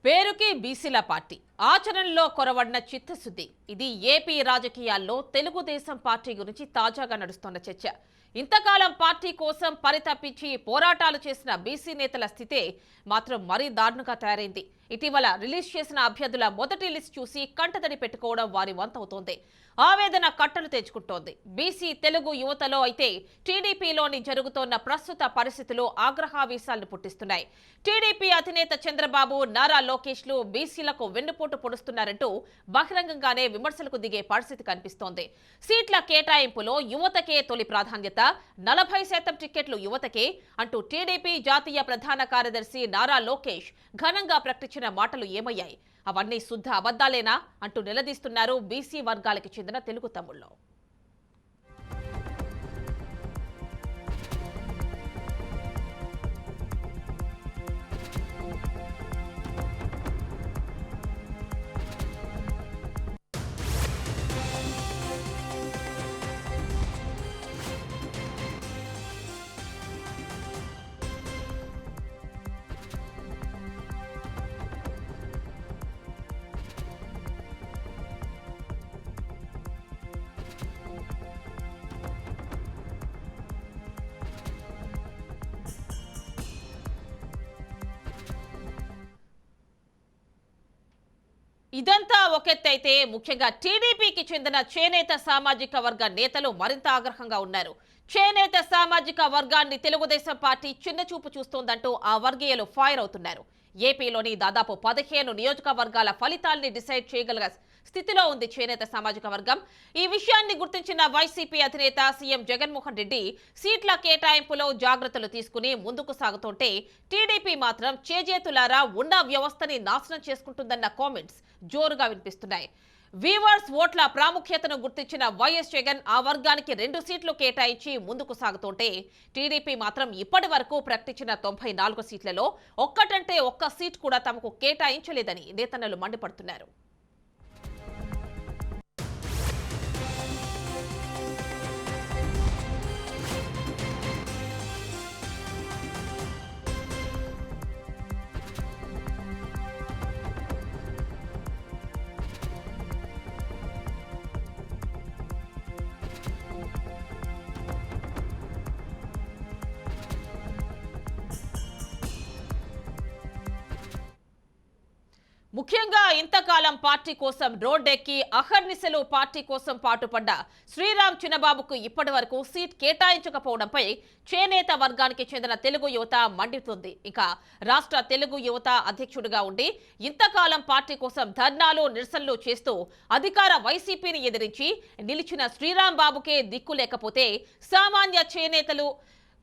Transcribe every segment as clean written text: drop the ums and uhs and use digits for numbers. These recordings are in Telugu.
పేరుకి బీసీల పార్టీ, ఆచరణలో కొరవడిన చిత్తశుద్ధి. ఇది ఏపీ రాజకీయాల్లో తెలుగుదేశం పార్టీ గురించి తాజాగా నడుస్తున్న చర్చ. ఇంతకాలం పార్టీ కోసం పరితపించి పోరాటాలు చేసిన బీసీ నేతల స్థితే మాత్రం మరీ దారుణంగా తయారైంది. ఇటీవల రిలీజ్ చేసిన అభ్యర్థుల మొదటి లిస్ట్ చూసి కంటతడి పెట్టుకోవడం వారి వంతవుతోంది. ఆవేదన కట్టలు తెచ్చుకుంటోంది. బీసీ తెలుగు యువతలో అయితే టీడీపీలోని జరుగుతోన్న ప్రస్తుత పరిస్థితులు ఆగ్రహావేశాలను పుట్టిస్తున్నాయి. టీడీపీ అధినేత చంద్రబాబు, నారా లోకేష్లు బీసీలకు వెన్నుపోటు పొడుస్తున్నారంటూ బహిరంగంగానే విమర్శలకు దిగే పరిస్థితి కనిపిస్తోంది. సీట్ల కేటాయింపులో యువతకే తొలి ప్రాధాన్యత, 40% టికెట్లు యువతకే అంటూ టీడీపీ జాతీయ ప్రధాన కార్యదర్శి నారా లోకేష్ ఘనంగా ప్రకటించిన మాటలు ఏమయ్యాయి? అవన్నీ శుద్ధ అబద్దాలేనా అంటూ నిలదీస్తున్నారు బీసీ వర్గాలకు చెందిన తెలుగు తమ్ముళ్ళు. ఇదంతా ఒకెత్తైతే ముఖ్యంగా టీడీపీకి చెందిన చేనేత సామాజిక వర్గ నేతలు మరింత ఆగ్రహంగా ఉన్నారు. చేనేత సామాజిక వర్గాన్ని తెలుగుదేశం పార్టీ చిన్నచూపు చూస్తోందంటూ ఆ వర్గీయులు ఫైర్ అవుతున్నారు. ఏపీలోని దాదాపు 15 నియోజకవర్గాల ఫలితాల్ని డిసైడ్ చేయగల స్థితిలో ఉంది చేనేత సామాజిక వర్గం. ఈ విషయాన్ని గుర్తించిన వైసీపీ అధినేత సీఎం జగన్మోహన్ రెడ్డి సీట్ల కేటాయింపులో జాగ్రత్తలు తీసుకుని ముందుకు సాగుతుంటే టీడీపీ మాత్రం చేజేతులారా ఉన్న వ్యవస్థని నాశనం చేసుకుంటుందన్న కామెంట్స్ జోరుగా వినిపిస్తున్నాయి. వీవర్స్ ఓట్ల ప్రాముఖ్యతను గుర్తించిన వైఎస్ జగన్ ఆ వర్గానికి 2 సీట్లు కేటాయించి ముందుకు సాగుతుంటే టీడీపీ మాత్రం ఇప్పటి వరకు ప్రకటించిన 94 సీట్లలో ఒక్కటంటే ఒక్క సీట్ కూడా తమకు కేటాయించలేదని నేతన్నలు మండిపడుతున్నారు. ముఖ్యంగా ఇంతకాలం పార్టీ కోసం రోడ్డెక్కి అహర్నిశలు పార్టీ కోసం పాటుపడ్డ శ్రీరామ్ చిన్నబాబుకు ఇప్పటి వరకు సీట్ కేటాయించకపోవడంపై చేనేత వర్గానికి చెందిన తెలుగు యువత మండితుంది. ఇక రాష్ట్ర తెలుగు యువత అధ్యక్షుడిగా ఉండి ఇంతకాలం పార్టీ కోసం ధర్నాలు, నిరసనలు చేస్తూ అధికార వైసీపీని ఎదిరించి నిలిచిన శ్రీరామ్ బాబుకే దిక్కు లేకపోతే సామాన్య చేనేతలు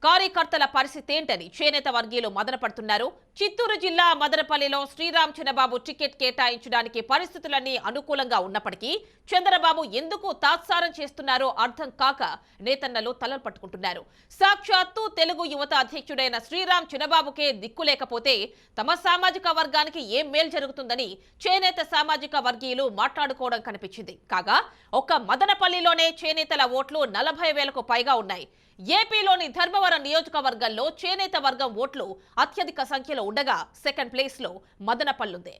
కార్యకర్తల పరిస్థితి ఏంటని చేనేత వర్గీయులు మదనపడుతున్నారు. చిత్తూరు జిల్లా మదనపల్లిలో శ్రీరామ్ చిన్నబాబు టికెట్ కేటాయించడానికి పరిస్థితులన్నీ అనుకూలంగా ఉన్నప్పటికీ చంద్రబాబు ఎందుకు తాత్సారం చేస్తున్నారో అర్థం కాక నేతన్నలు తలలు పట్టుకుంటున్నారు. సాక్షాత్తు తెలుగు యువత అధ్యక్షుడైన శ్రీరామ్ చిన్నబాబుకే దిక్కు లేకపోతే తమ సామాజిక వర్గానికి ఏం మేలు జరుగుతుందని చేనేత సామాజిక వర్గీయులు మాట్లాడుకోవడం కనిపించింది. కాగా ఒక్క మదనపల్లిలోనే చేనేతల ఓట్లు 40,000కు పైగా ఉన్నాయి. ఏపీలోని ధర్మవరం నియోజకవర్గంలో చేనేత వర్గం ఓట్లు అత్యధిక సంఖ్యలో ఉండగా సెకండ్ ప్లేస్ లో మదనపల్లుంది.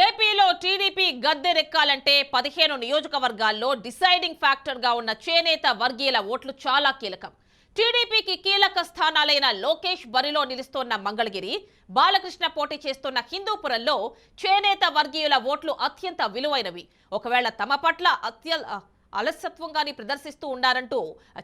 ఏపీలో టీడీపీ గద్దెరెక్కాలంటే 15 నియోజకవర్గాల్లో డిసైడింగ్ ఫ్యాక్టర్ గా ఉన్న చేనేత వర్గీయుల ఓట్లు చాలా కీలకం. టీడీపీకి కీలక స్థానాలైన లోకేష్ బరిలో నిలుస్తోన్న మంగళగిరి, బాలకృష్ణ పోటీ చేస్తున్న హిందూపురంలో చేనేత వర్గీయుల ఓట్లు అత్యంత విలువైనవి. ఒకవేళ తమ పట్ల అలసత్వంగాని ప్రదర్శిస్తూ ఉండారంటూ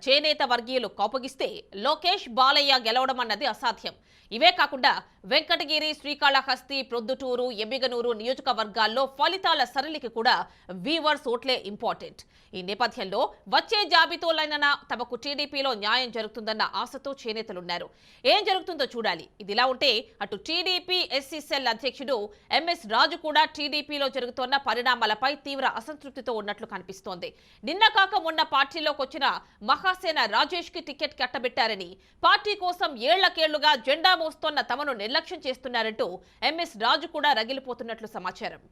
చేనేత వర్గీయులు కోపగిస్తే లోకేష్, బాలయ్య గెలవడం అన్నది అసాధ్యం. ఇవే కాకుండా వెంకటగిరి, శ్రీకాళహస్తి, ప్రొద్దుటూరు, ఎమ్మిగనూరు నియోజకవర్గాల్లో ఫలితాల సరళికి కూడా వీవర్స్ ఓట్లే ఇంపార్టెంట్. ఈ నేపథ్యంలో వచ్చే జాబితాలైనా తమకు టీడీపీలో న్యాయం జరుగుతుందన్న ఆశతో చేనేతలున్నారు. ఏం జరుగుతుందో చూడాలి. ఇదిలా ఉంటే అటు టీడీపీ ఎస్సీ సెల్ అధ్యక్షుడు ఎంఎస్ రాజు కూడా టీడీపీలో జరుగుతున్న పరిణామాలపై తీవ్ర అసంతృప్తితో ఉన్నట్లు కనిపిస్తోంది. నిన్న కాక మొన్న పార్టీలోకి వచ్చిన మహాసేన రాజేష్ కి టికెట్ కట్టబెట్టారని, పార్టీ కోసం ఏళ్లకేళ్లుగా జెండా మోస్తోన్న తమను నిర్లక్ష్యం చేస్తున్నారంటూ ఎంఎస్ రాజు కూడా రగిలిపోతున్నట్లు సమాచారం.